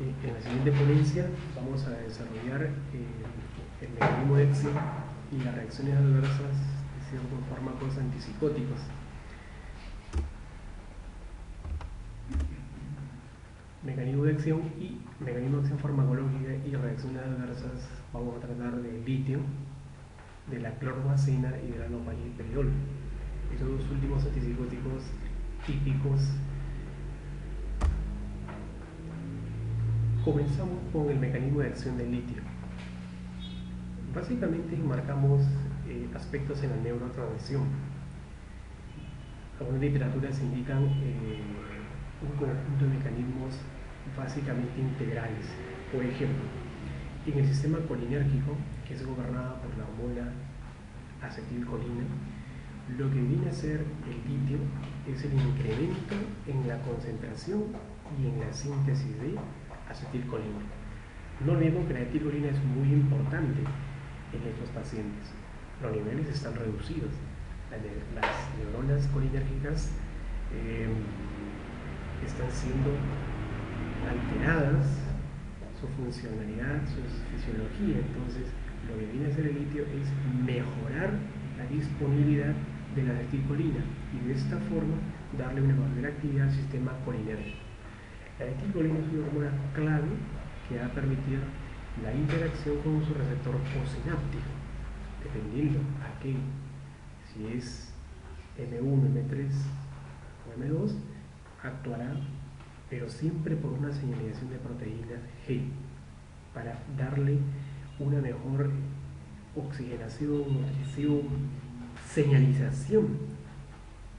En la siguiente ponencia vamos a desarrollar el mecanismo de acción y las reacciones adversas de ciertos fármacos antipsicóticos. Mecanismo de acción farmacológica y reacciones adversas. Vamos a tratar del litio, de la clorobacena y del nopalipridol. Estos dos últimos antipsicóticos típicos. Comenzamos con el mecanismo de acción del litio. Básicamente marcamos aspectos en la neurotransmisión. Algunas literaturas indican un conjunto de mecanismos básicamente integrales. Por ejemplo, en el sistema colinérgico, que es gobernado por la hormona acetilcolina, lo que viene a ser el litio es el incremento en la concentración y en la síntesis de acetilcolina. No olvidemos que la acetilcolina es muy importante en estos pacientes. Los niveles están reducidos. Las neuronas colinérgicas están siendo alteradas, su funcionalidad, su fisiología. Entonces, lo que viene a hacer el litio es mejorar la disponibilidad de la acetilcolina y de esta forma darle una mayor actividad al sistema colinérgico. La acetilcolina es una hormona clave que va a permitir la interacción con su receptor postsináptico, dependiendo a qué, si es M1, M3 o M2, actuará, pero siempre por una señalización de proteína G, para darle una mejor oxigenación, nutrición, señalización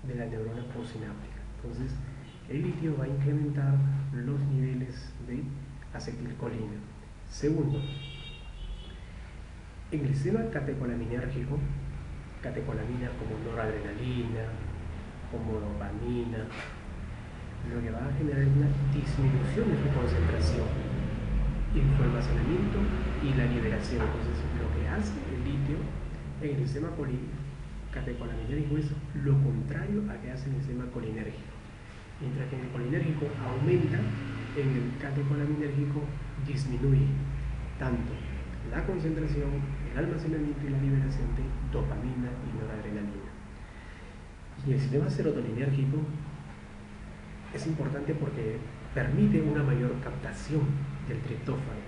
de la neurona postsináptica. Entonces, el litio va a incrementar los niveles de acetilcolina. Segundo, en el sistema catecolaminérgico, catecolaminas como noradrenalina, como dopamina, lo que va a generar es una disminución de su concentración en su almacenamiento y la liberación. Entonces, lo que hace el litio en el sistema catecolaminérgico es lo contrario a que hace el sistema colinérgico. Mientras que en el colinérgico aumenta, en el catecolaminérgico disminuye tanto la concentración, el almacenamiento y la liberación de dopamina y noradrenalina. Y el sistema serotoninérgico es importante porque permite una mayor captación del triptófano,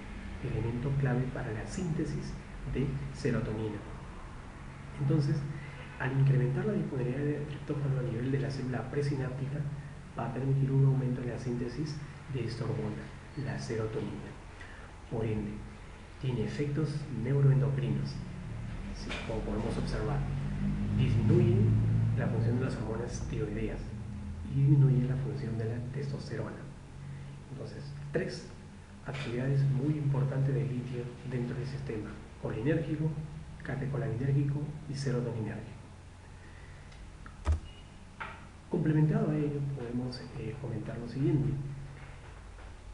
elemento clave para la síntesis de serotonina. Entonces, al incrementar la disponibilidad de triptófano a nivel de la célula presináptica, va a permitir un aumento en la síntesis de esta hormona, la serotonina. Por ende, tiene efectos neuroendocrinos, como podemos observar. Disminuye la función de las hormonas tiroideas y disminuye la función de la testosterona. Entonces, tres actividades muy importantes del litio dentro del sistema: colinérgico, catecolaminérgico y serotoninérgico. Complementado a ello, podemos comentar lo siguiente.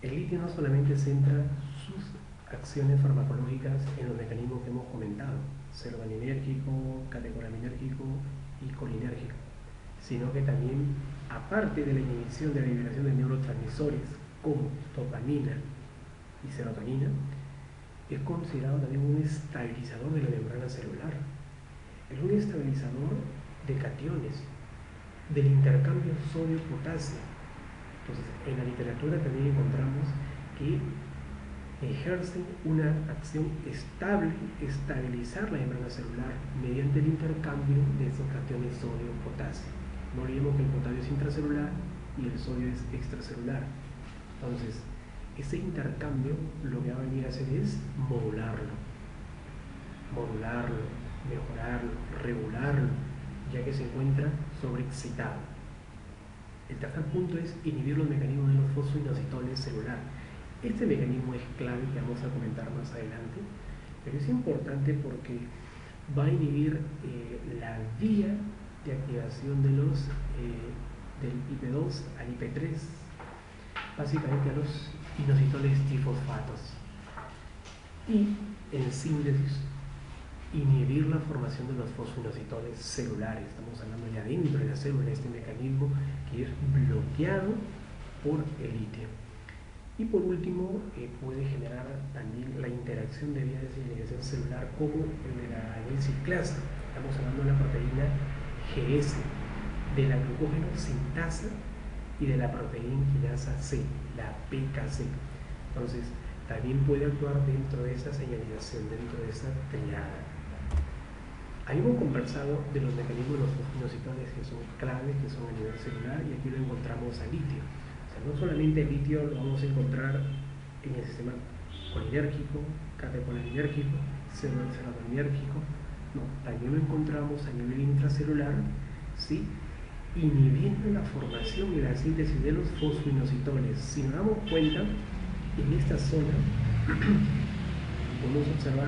El litio no solamente centra sus acciones farmacológicas en los mecanismos que hemos comentado, serotoninérgico, catecolaminérgico y colinérgico, sino que también, aparte de la inhibición de la liberación de neurotransmisores como dopamina y serotonina, es considerado también un estabilizador de la membrana celular. Es un estabilizador de cationes, del intercambio sodio-potasio. Entonces, en la literatura también encontramos que ejercen una acción estable, estabilizar la membrana celular mediante el intercambio de esos cationes sodio-potasio. No olvidemos que el potasio es intracelular y el sodio es extracelular. Entonces, ese intercambio lo que va a venir a hacer es modularlo, mejorarlo, regularlo, ya que se encuentra sobreexcitado. El tercer punto es inhibir los mecanismos de los fosfoinositones celular. Este mecanismo es clave, que vamos a comentar más adelante, pero es importante porque va a inhibir la vía de activación de los del IP2 al IP3, básicamente a los inositones trifosfatos, y en síntesis inhibir la formación de los fosfoinositones celulares. Estamos hablando ya dentro de la célula, este mecanismo que es bloqueado por el litio. Y por último, puede generar también la interacción de vías de señalización celular como el de la N-ciclasa. Estamos hablando de la proteína GS, de la glucógeno sintasa y de la proteína quinasa C, la PKC. Entonces, también puede actuar dentro de esa señalización, dentro de esa triada. Ahí hemos conversado de los mecanismos de los fosfoinositones que son claves, que son a nivel celular, y aquí lo encontramos al litio. O sea, no solamente el litio lo vamos a encontrar en el sistema colinérgico, catecolaminérgico, serotoninérgico, no, también lo encontramos a nivel intracelular, ¿sí?, inhibiendo la formación y la síntesis de los fosfoinositones. Si nos damos cuenta, en esta zona podemos observar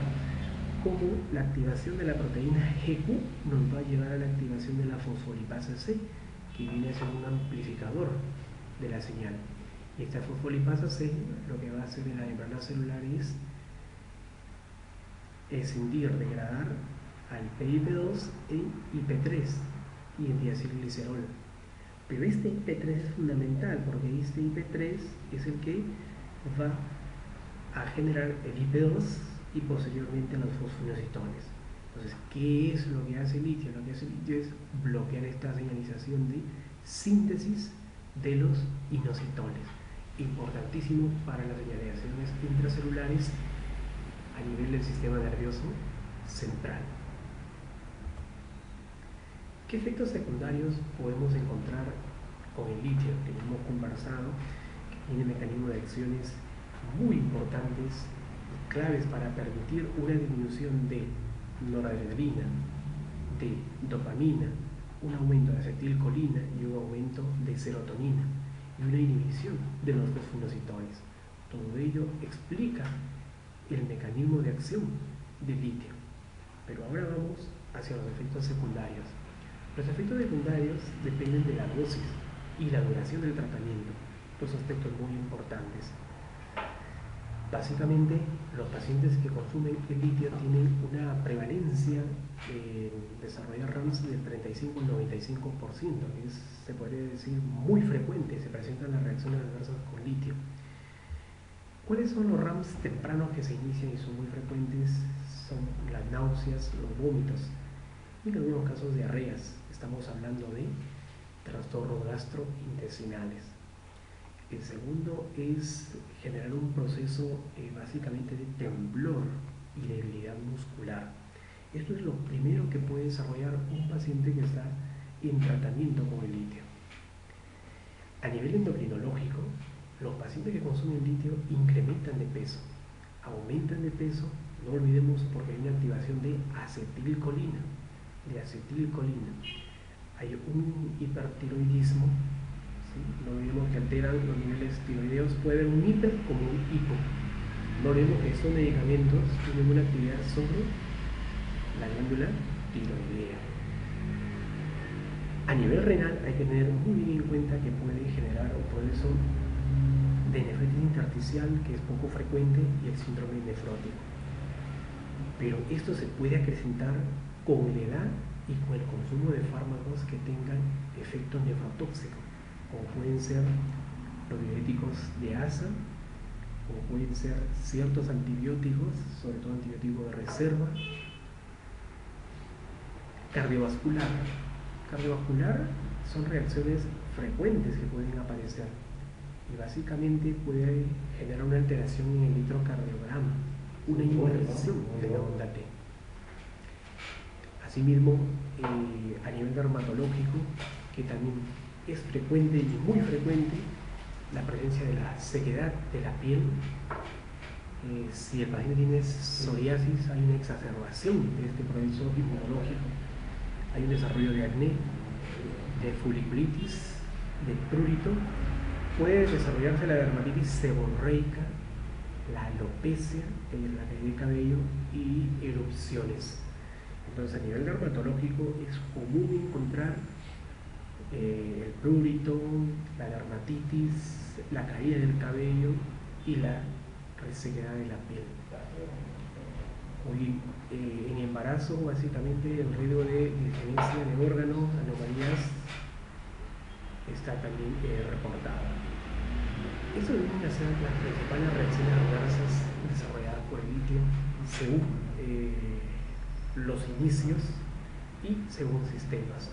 cómo la activación de la proteína GQ nos va a llevar a la activación de la fosfolipasa C, que viene a ser un amplificador de la señal. Y esta fosfolipasa C lo que va a hacer en la membrana celular es escindir, degradar al PIP2 en IP3 y en diacilglicerol. Pero este IP3 es fundamental porque este IP3 es el que va a generar el IP2 y posteriormente los fosfoinositones. Entonces, ¿qué es lo que hace el litio? Lo que hace el litio es bloquear esta señalización de síntesis de los inositones, importantísimo para las señalizaciones intracelulares a nivel del sistema nervioso central. ¿Qué efectos secundarios podemos encontrar con el litio? Que hemos conversado, que tiene mecanismos de acciones muy importantes, claves para permitir una disminución de noradrenalina, de dopamina, un aumento de acetilcolina y un aumento de serotonina y una inhibición de los fosfoinositones. Todo ello explica el mecanismo de acción del litio. Pero ahora vamos hacia los efectos secundarios. Los efectos secundarios dependen de la dosis y la duración del tratamiento, dos aspectos muy importantes. Básicamente, los pacientes que consumen el litio tienen una prevalencia de desarrollar RAMS del 35 al 95%, que se podría decir muy frecuente, se presentan las reacciones adversas con litio. ¿Cuáles son los RAMS tempranos que se inician y son muy frecuentes? Son las náuseas, los vómitos y en algunos casos diarreas. Estamos hablando de trastornos gastrointestinales. El segundo es generar un proceso básicamente de temblor y debilidad muscular. Esto es lo primero que puede desarrollar un paciente que está en tratamiento con el litio. A nivel endocrinológico, los pacientes que consumen litio incrementan de peso, aumentan de peso, no olvidemos porque hay una activación de acetilcolina, hay un hipertiroidismo, ¿sí? No olvidemos que alteran los niveles tiroideos, puede haber un hiper como un hipo. No olvidemos que estos medicamentos tienen una actividad sobre la glándula tiroidea. A nivel renal hay que tener muy bien en cuenta que puede generar un proceso de nefritis intersticial que es poco frecuente y el síndrome nefrótico. Pero esto se puede acrecentar con la edad y con el consumo de fármacos que tengan efectos nefrotóxicos, como pueden ser los diuréticos de asa, como pueden ser ciertos antibióticos, sobre todo antibióticos de reserva. Cardiovascular son reacciones frecuentes que pueden aparecer y básicamente puede generar una alteración en el electrocardiograma, una inversión de la onda T. Asimismo, a nivel dermatológico, que también es frecuente y muy frecuente, la presencia de la sequedad de la piel. Si el paciente tiene psoriasis, hay una exacerbación de este proceso inmunológico, hay un desarrollo de acné, de foliculitis, de prurito, puede desarrollarse la dermatitis seborreica, la alopecia, que es la caída de cabello, y erupciones. Entonces, a nivel dermatológico es común encontrar el prurito, la dermatitis, la caída del cabello y la resequedad de la piel. Hoy, en embarazo, básicamente el riesgo de disgenesia de órganos, anomalías, está también reportado. Esto vienen a ser las principales reacciones adversas desarrolladas por el litio según los inicios y según sistemas.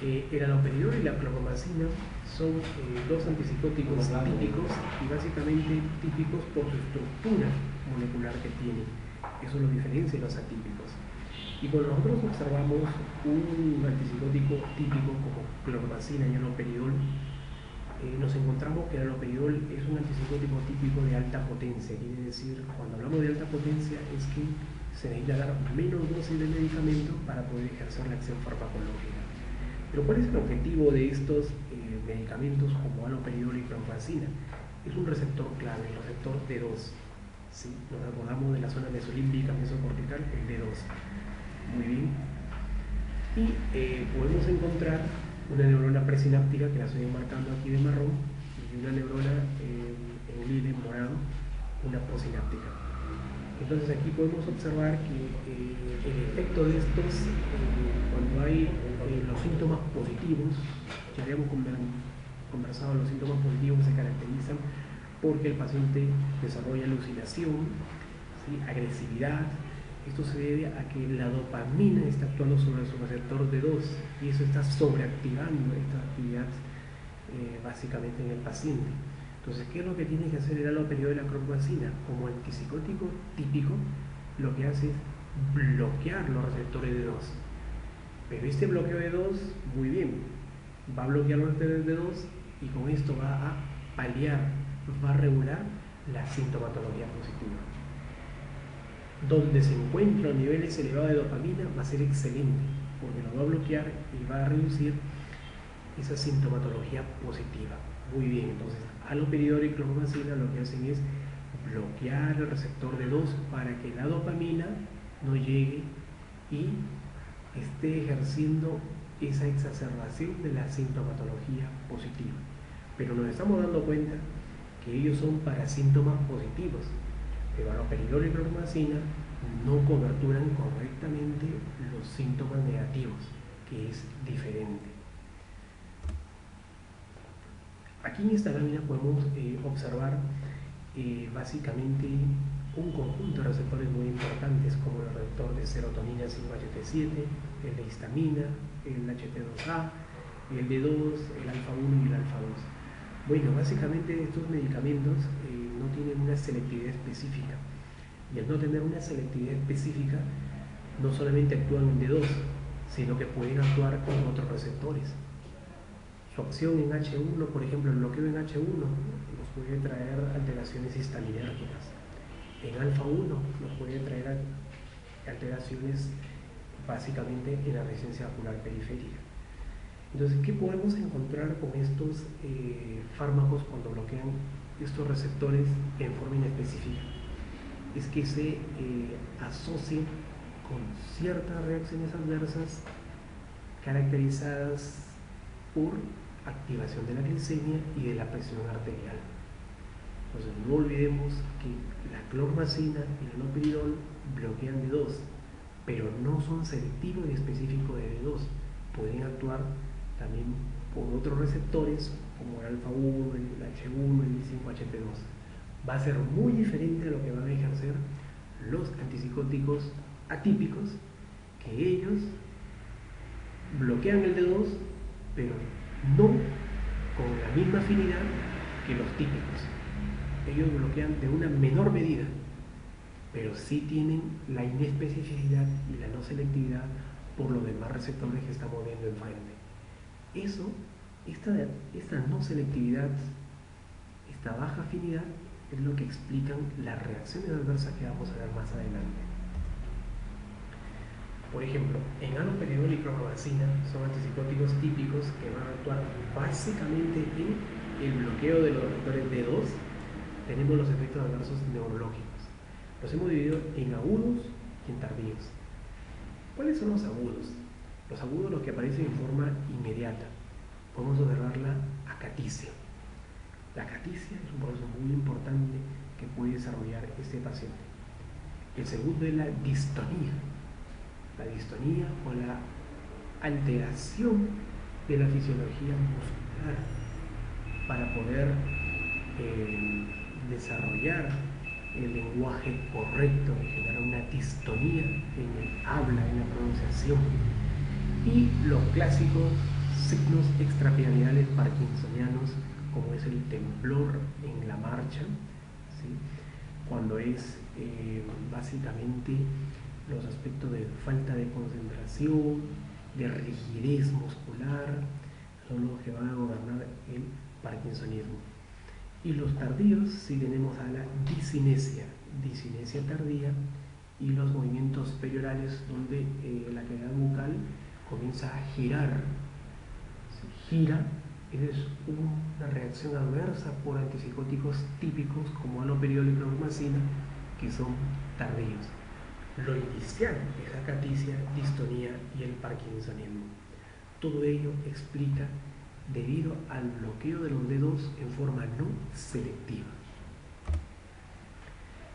El haloperidol y la clorpromazina son dos antipsicóticos típicos y básicamente típicos por su estructura molecular que tienen. Eso los diferencia de los atípicos. Y cuando nosotros observamos un antipsicótico típico como clorpromazina y haloperidol, nos encontramos que el haloperidol es un antipsicótico típico de alta potencia. Quiere decir, cuando hablamos de alta potencia, es que se necesita dar menos dosis de medicamento para poder ejercer la acción farmacológica. Pero ¿cuál es el objetivo de estos medicamentos como haloperidol y clorpromazina? Es un receptor clave, el receptor D2. ¿Sí? Nos acordamos de la zona mesolímbica, mesocortical, el D2. Muy bien. Y podemos encontrar una neurona presináptica, que la estoy marcando aquí de marrón, y una neurona en lila, morado, una posináptica. Entonces aquí podemos observar que el efecto de estos, cuando hay los síntomas positivos, ya habíamos conversado, los síntomas positivos se caracterizan porque el paciente desarrolla alucinación, ¿sí? Agresividad. Esto se debe a que la dopamina está actuando sobre su receptor D2 y eso está sobreactivando esta actividad básicamente en el paciente. Entonces, ¿qué es lo que tiene que hacer el haloperidol y la clorpromazina? Como antipsicótico típico, lo que hace es bloquear los receptores D2. Pero este bloqueo de D2, muy bien, va a bloquear los receptores D2 y con esto va a paliar, va a regular la sintomatología positiva. Donde se encuentran niveles elevados de dopamina va a ser excelente, porque lo va a bloquear y va a reducir esa sintomatología positiva. Muy bien, entonces haloperidol y clorpromazina lo que hacen es bloquear el receptor D2 para que la dopamina no llegue y esté ejerciendo esa exacerbación de la sintomatología positiva. Pero nos estamos dando cuenta que ellos son para síntomas positivos, pero haloperidol y clorpromazina no coberturan correctamente los síntomas negativos, que es diferente. Aquí en esta lámina podemos observar básicamente un conjunto de receptores muy importantes, como el receptor de serotonina 5-HT7, el de histamina, el HT2A, el D2, el alfa-1 y el alfa-2. Bueno, básicamente estos medicamentos no tienen una selectividad específica, y al no tener una selectividad específica, no solamente actúan en D2, sino que pueden actuar con otros receptores. Su acción en H1, por ejemplo, el bloqueo en H1 nos puede traer alteraciones histaminérgicas. En alfa-1 nos puede traer alteraciones básicamente en la resistencia vascular periférica. Entonces, ¿qué podemos encontrar con estos fármacos cuando bloquean estos receptores en forma inespecífica? Es que se asocian con ciertas reacciones adversas caracterizadas por activación de la glicemia y de la presión arterial. Entonces no olvidemos que la clorpromazina y el haloperidol bloquean D2, pero no son selectivos y específicos de D2. Pueden actuar también por otros receptores como el alfa-1, el H1, el 5-HT2. Va a ser muy diferente a lo que van a ejercer los antipsicóticos atípicos, que ellos bloquean el D2, pero no con la misma afinidad que los típicos. Ellos bloquean de una menor medida, pero sí tienen la inespecificidad y la no selectividad por los demás receptores que estamos viendo enfrente. Esta no selectividad, esta baja afinidad, es lo que explican las reacciones adversas que vamos a ver más adelante. Por ejemplo, en haloperidol y clorpromazina son antipsicóticos típicos que van a actuar básicamente en el bloqueo de los receptores D2. Tenemos los efectos adversos neurológicos. Los hemos dividido en agudos y en tardíos. ¿Cuáles son los agudos? Los agudos, los que aparecen en forma inmediata. Podemos observar la acaticia. La acaticia es un proceso muy importante que puede desarrollar este paciente. El segundo es la distonía. La distonía o la alteración de la fisiología hablar, para poder desarrollar el lenguaje correcto y generar una distonía en el habla, en la pronunciación. Y los clásicos signos extrapiramidales parkinsonianos, como es el temblor en la marcha, ¿sí? Cuando es básicamente los aspectos de falta de concentración, de rigidez muscular, son los que van a gobernar el parkinsonismo. Y los tardíos, si tenemos a la disinesia tardía, y los movimientos periorales, donde la cavidad bucal comienza a girar. Gira, es una reacción adversa por antipsicóticos típicos como aloperiol y clorpromacina, que son tardíos. Lo inicial es acaticia, distonía y el parkinsonismo. Todo ello explica debido al bloqueo de los dedos en forma no selectiva.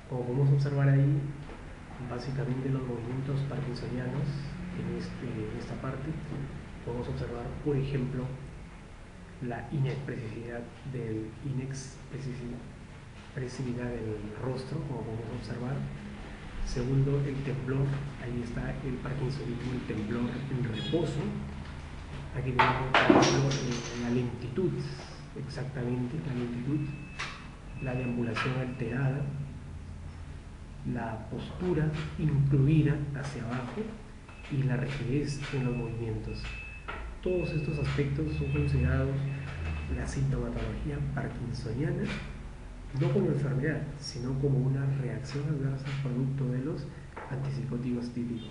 Como podemos observar ahí, básicamente los movimientos parkinsonianos en esta parte, podemos observar, por ejemplo, la inexpresividad del rostro, como podemos observar. Segundo, el temblor, ahí está el parkinsonismo, el temblor en reposo. Aquí tenemos, por ejemplo, la lentitud, exactamente, la lentitud, la deambulación alterada, la postura incluida hacia abajo y la rigidez en los movimientos. Todos estos aspectos son considerados la sintomatología parkinsoniana, no como enfermedad, sino como una reacción adversa producto de los antipsicóticos típicos.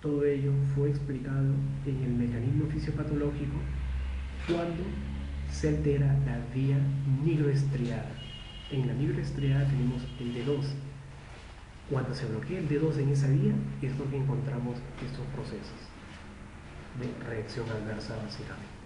Todo ello fue explicado en el mecanismo fisiopatológico cuando se altera la vía nigroestriada. En la nigroestriada tenemos el D2. Cuando se bloquea el D2 en esa vía es porque encontramos estos procesos de reacción adversa básicamente.